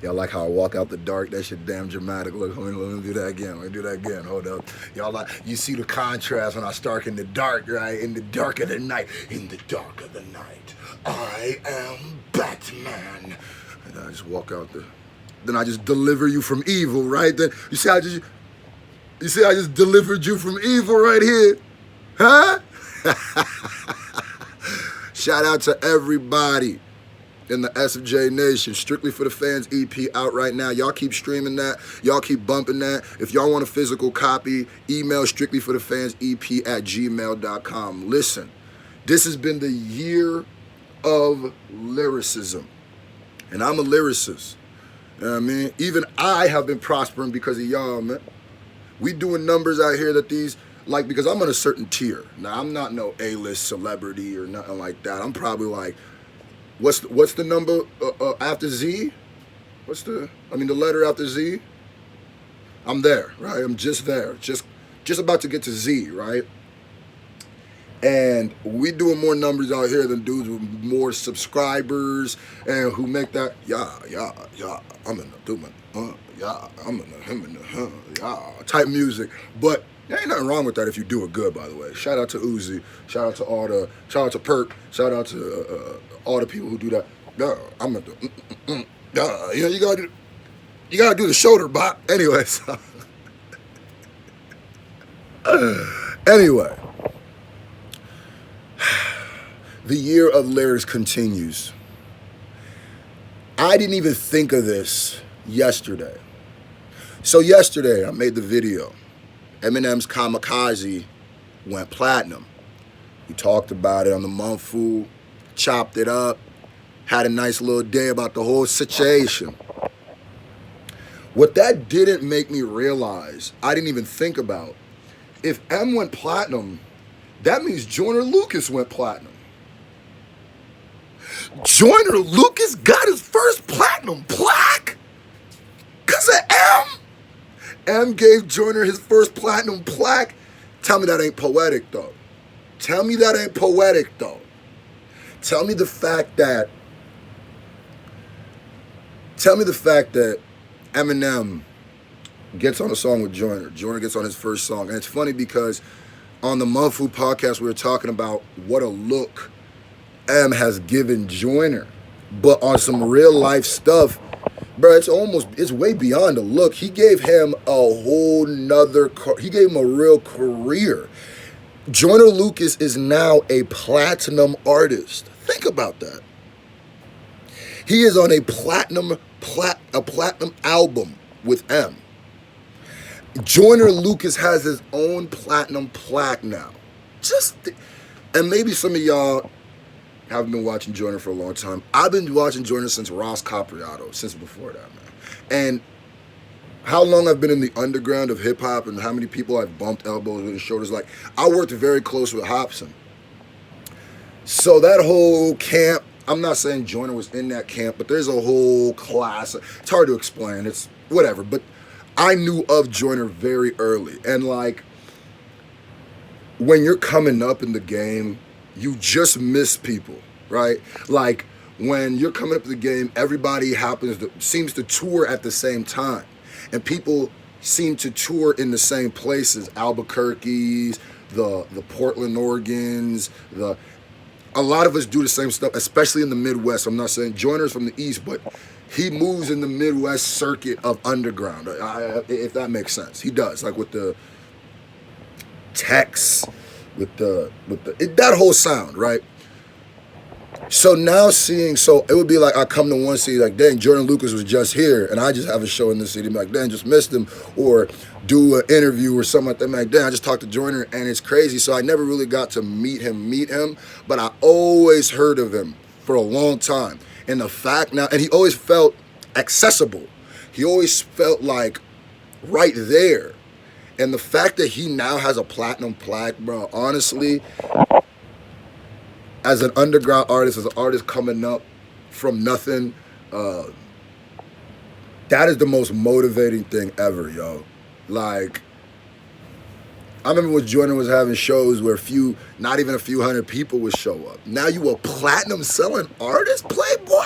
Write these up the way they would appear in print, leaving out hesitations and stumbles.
Y'all like how I walk out the dark? That shit damn dramatic. Look, let me do that again. Let me do that again. Hold up. Y'all like, you see the contrast when I start in the dark, right? In the dark of the night. In the dark of the night, I am Batman. And I just walk out there. Then I just deliver you from evil, right? Then you see I just delivered you from evil right here. Huh? Shout out to everybody in the SFJ Nation. Strictly for the Fans EP out right now. Y'all keep streaming that. Y'all keep bumping that. If y'all want a physical copy, email strictlyforthefansep@gmail.com. Listen, this has been the year of lyricism. And I'm a lyricist. You know what I mean? Even I have been prospering because of y'all, man. We doing numbers out here that these, like, because I'm on a certain tier. Now, I'm not no A-list celebrity or nothing like that. I'm probably like, what's the number after Z? The letter after Z? I'm there, right? I'm just there. Just about to get to Z, right? And we doing more numbers out here than dudes with more subscribers and who make that, yeah, I'm in the doing, yeah, I'm in the, him in the, yeah, type music. But there ain't nothing wrong with that if you do it good, by the way. Shout out to Uzi, shout out to Perk, shout out to all the people who do that. Yeah, I'm in the, yeah, you know, you gotta do the shoulder bop. Anyway, so. Anyway. The year of lyrics continues. I didn't even think of this yesterday. So yesterday, I made the video. Eminem's Kamikaze went platinum. We talked about it on the Monfu, chopped it up, had a nice little day about the whole situation. What that didn't make me realize, I didn't even think about, if M went platinum, that means Joyner Lucas went platinum. Joyner Lucas got his first platinum plaque because of M. M gave Joyner his first platinum plaque. Tell me that ain't poetic, though. Tell me that ain't poetic, though. Tell me the fact that Eminem gets on a song with Joyner. Joyner gets on his first song. And it's funny because on the Monfu podcast, we were talking about what a look M has given Joyner. But on some real life stuff, bro, it's way beyond a look. He gave him he gave him a real career. Joyner Lucas is now a platinum artist. Think about that. He is on a platinum album with M. Joyner Lucas has his own platinum plaque now. And maybe some of y'all haven't been watching Joyner for a long time. I've been watching Joyner since Ross Capriato, since before that, man. And how long I've been in the underground of hip-hop and how many people I've bumped elbows with and shoulders. Like, I worked very close with Hobson. So that whole camp, I'm not saying Joyner was in that camp, but there's a whole class. It's hard to explain. It's whatever. But I knew of Joyner very early. And, like, when you're coming up in the game, you just miss people, right? Like, when you're coming up to the game, everybody seems to tour at the same time. And people seem to tour in the same places. Albuquerque's, the Portland, Oregons, a lot of us do the same stuff, especially in the Midwest. I'm not saying Joyner's from the East, but he moves in the Midwest circuit of underground, if that makes sense. He does, like with the Tex, that whole sound, right? So now it would be like I come to one city like, dang, Joyner Lucas was just here, and I just have a show in this city, I'm like, dang, just missed him, or do an interview or something like that. I'm like, dang, I just talked to Joyner, and it's crazy. So I never really got to meet him, but I always heard of him for a long time. And the fact now, and he always felt accessible. He always felt like right there. And the fact that he now has a platinum plaque, bro, honestly, as an underground artist, as an artist coming up from nothing, that is the most motivating thing ever, yo. Like, I remember when Joyner was having shows where not even a few hundred people would show up. Now you a platinum selling artist, Playboy?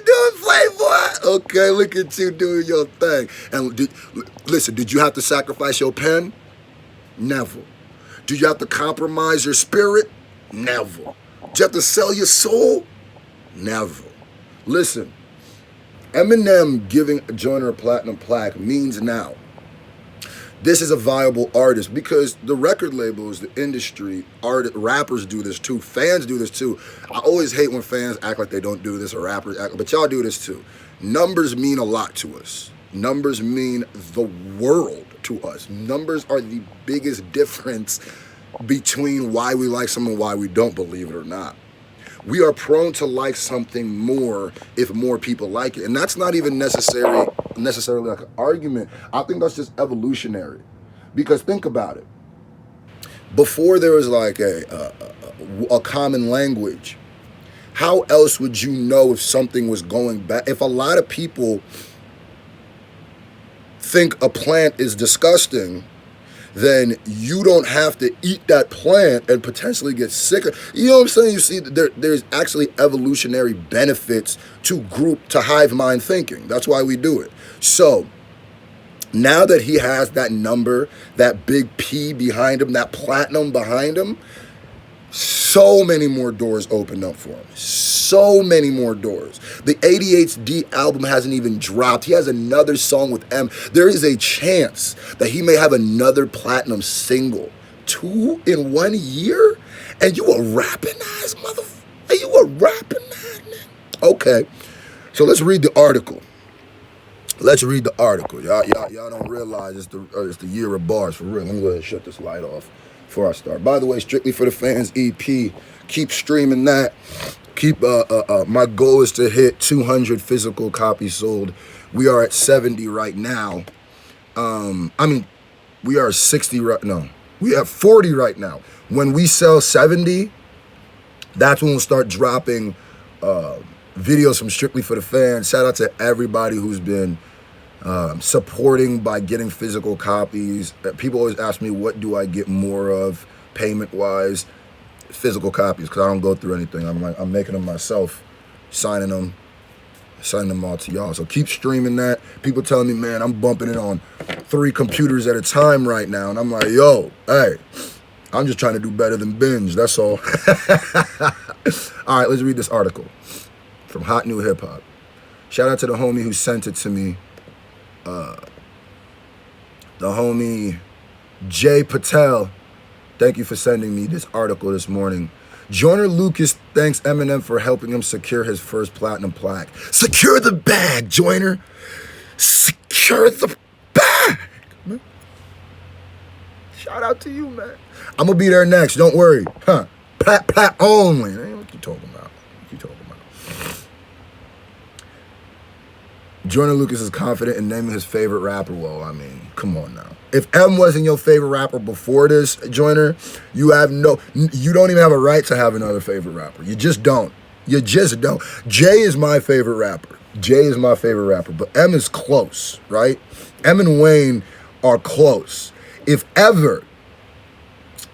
doing, Playboy? Okay, look at you doing your thing. And listen, did you have to sacrifice your pen? Never. Did you have to compromise your spirit? Never. Did you have to sell your soul? Never. Listen, Eminem giving Joyner a platinum plaque means now this is a viable artist, because the record labels, the industry, rappers do this too, fans do this too. I always hate when fans act like they don't do this, or rappers act, but y'all do this too. Numbers mean a lot to us. Numbers mean the world to us. Numbers are the biggest difference between why we like something and why we don't, believe it or not. We are prone to like something more if more people like it. And that's not even necessarily like an argument. I think that's just evolutionary. Because think about it. Before there was like a common language, how else would you know if something was going bad? If a lot of people think a plant is disgusting, then you don't have to eat that plant and potentially get sicker. You know what I'm saying? You see, there's actually evolutionary benefits to hive mind thinking. That's why we do it. So now that he has that number, that big P behind him, that platinum behind him, so many more doors opened up for him. So many more doors. The ADHD album hasn't even dropped. He has another song with M. There is a chance that he may have another platinum single. 2 in 1 year? And you a rapping ass motherfucker? Are you a rapping ass nigga? Okay, so let's read the article. Let's read the article. Y'all don't realize it's the year of bars, for real. Let me go ahead and shut this light off before I start. By the way, Strictly for the Fans EP, keep streaming that. Keep my goal is to hit 200 physical copies sold. We are at 70 right now. We are 60 right now. We have 40 right now. When we sell 70, that's when we'll start dropping videos from Strictly for the Fans. Shout out to everybody who's been supporting by getting physical copies. People always ask me, what do I get more of payment-wise? Physical copies, because I don't go through anything. I'm making them myself, signing them all to y'all. So keep streaming that. People telling me, man, I'm bumping it on 3 computers at a time right now. And I'm like, yo, hey, I'm just trying to do better than Binge. That's all. All right, let's read this article from Hot New Hip Hop. Shout out to the homie who sent it to me. The homie Jay Patel. Thank you for sending me this article this morning. Joyner Lucas thanks Eminem for helping him secure his first platinum plaque. Secure the bag, Joyner. Secure the bag. Man. Shout out to you, man. I'm going to be there next. Don't worry. Huh. Plat only. What you talking about? Joyner Lucas is confident in naming his favorite rapper. Well, I mean, come on now. If M wasn't your favorite rapper before this, Joyner, you don't even have a right to have another favorite rapper. You just don't. Jay is my favorite rapper. But M is close, right? M and Wayne are close. If ever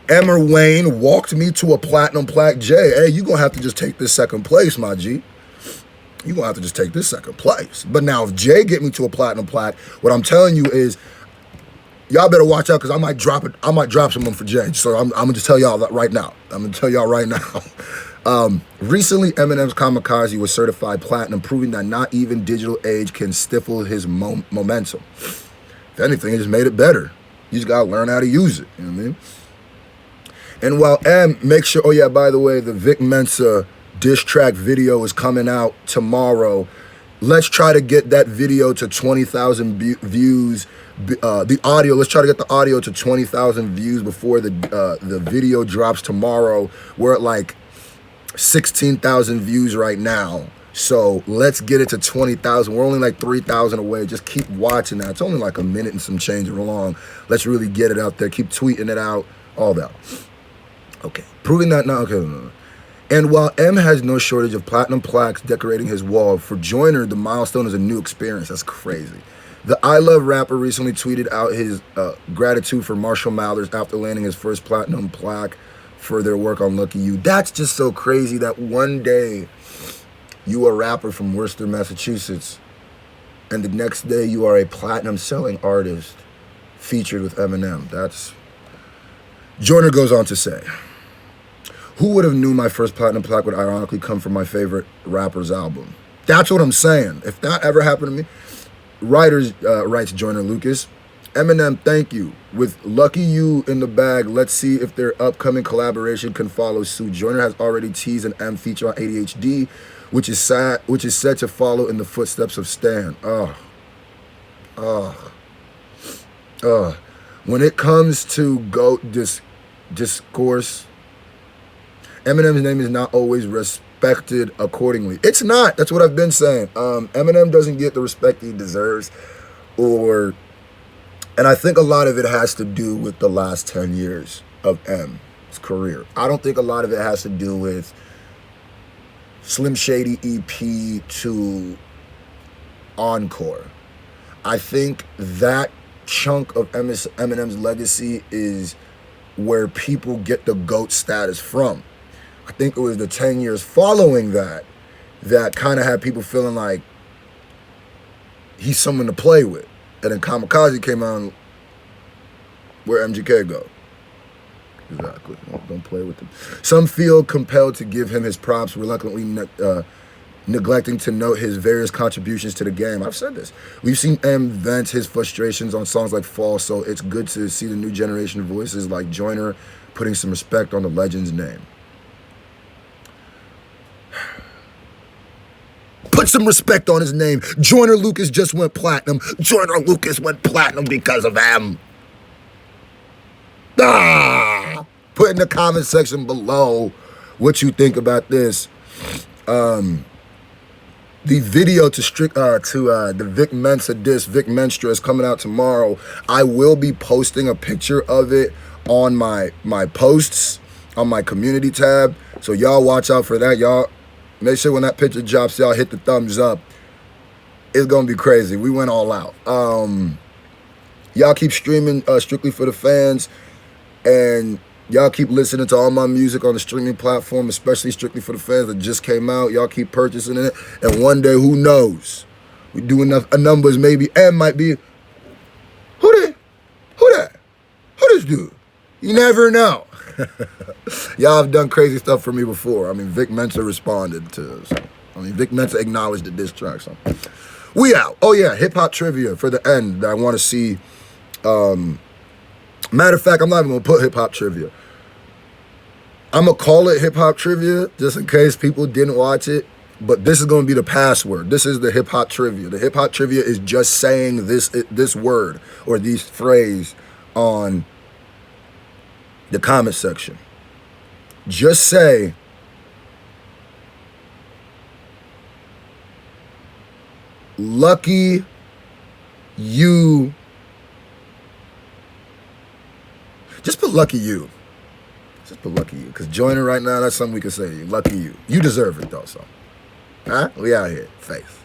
M or Wayne walked me to a platinum plaque, Jay, hey, you gonna have to just take this second place, my G. You're going to have to just take this second place. But now if Jay get me to a platinum plaque, what I'm telling you is, y'all better watch out, because I might drop someone for Jay. So I'm going to just tell y'all that right now. Recently, Eminem's Kamikaze was certified platinum, proving that not even digital age can stifle his momentum. If anything, it just made it better. You just got to learn how to use it. You know what I mean? And while M, make sure, oh yeah, by the way, the Vic Mensa diss track video is coming out tomorrow. Let's try to get that video to 20,000 views. The audio, let's try to get the audio to 20,000 views before the video drops tomorrow. We're at like 16,000 views right now. So let's get it to 20,000. We're only like 3,000 away. Just keep watching that. It's only like a minute and some change long. Let's really get it out there. Keep tweeting it out. All that. Okay. Proving that now. Okay. No. And while M has no shortage of platinum plaques decorating his wall, for Joyner, the milestone is a new experience. That's crazy. The I Love rapper recently tweeted out his gratitude for Marshall Mathers after landing his first platinum plaque for their work on Lucky You. That's just so crazy that one day You a rapper from Worcester, Massachusetts, and the next day you are a platinum selling artist featured with Eminem. That's... Joyner goes on to say, who would have knew my first platinum plaque would ironically come from my favorite rapper's album? That's what I'm saying. If that ever happened to me, writes Joyner Lucas, Eminem, thank you. With Lucky You in the bag, let's see if their upcoming collaboration can follow suit. Joyner has already teased an M feature on ADHD, which is set to follow in the footsteps of Stan. When it comes to GOAT discourse, Eminem's name is not always respected accordingly. It's not. That's what I've been saying. Eminem doesn't get the respect he deserves, and I think a lot of it has to do with the last 10 years of M's career. I don't think a lot of it has to do with Slim Shady EP to Encore. I think that chunk of Eminem's legacy is where people get the GOAT status from. I think it was the 10 years following that kind of had people feeling like he's someone to play with. And then Kamikaze came out, and where MGK go? Exactly. Don't play with him. Some feel compelled to give him his props, reluctantly neglecting to note his various contributions to the game. I've said this. We've seen M vent his frustrations on songs like Fall, so it's good to see the new generation of voices like Joyner putting some respect on the legend's name. Put some respect on his name. Joyner Lucas just went platinum. Joyner Lucas went platinum because of M. Put in the comment section below what you think about this. The video to the Vic Mensa diss, Vic Menstra, is coming out tomorrow. I will be posting a picture of it on my posts on my community tab. So y'all watch out for that. Y'all make sure when that picture drops, y'all hit the thumbs up. It's gonna be crazy. We went all out. Y'all keep streaming Strictly for the Fans, and y'all keep listening to all my music on the streaming platform, especially Strictly for the Fans that just came out. Y'all keep purchasing it, and one day, who knows? We do enough numbers, maybe M might be. Who this dude? You never know. Y'all have done crazy stuff for me before. I mean, Vic Mensa responded to. Vic Mensa acknowledged the diss track. So we out. Oh yeah, hip hop trivia for the end that I want to see. Matter of fact, I'm not even gonna put hip hop trivia. I'm gonna call it hip hop trivia just in case people didn't watch it. But this is gonna be the password. This is the hip hop trivia. The hip hop trivia is just saying this word or these phrase on the comment section. Just say lucky you. Just put lucky you. Just put lucky you. Because Joyner right now, that's something we can say to you. Lucky you. You deserve it though, so. Huh? We out here. Faith.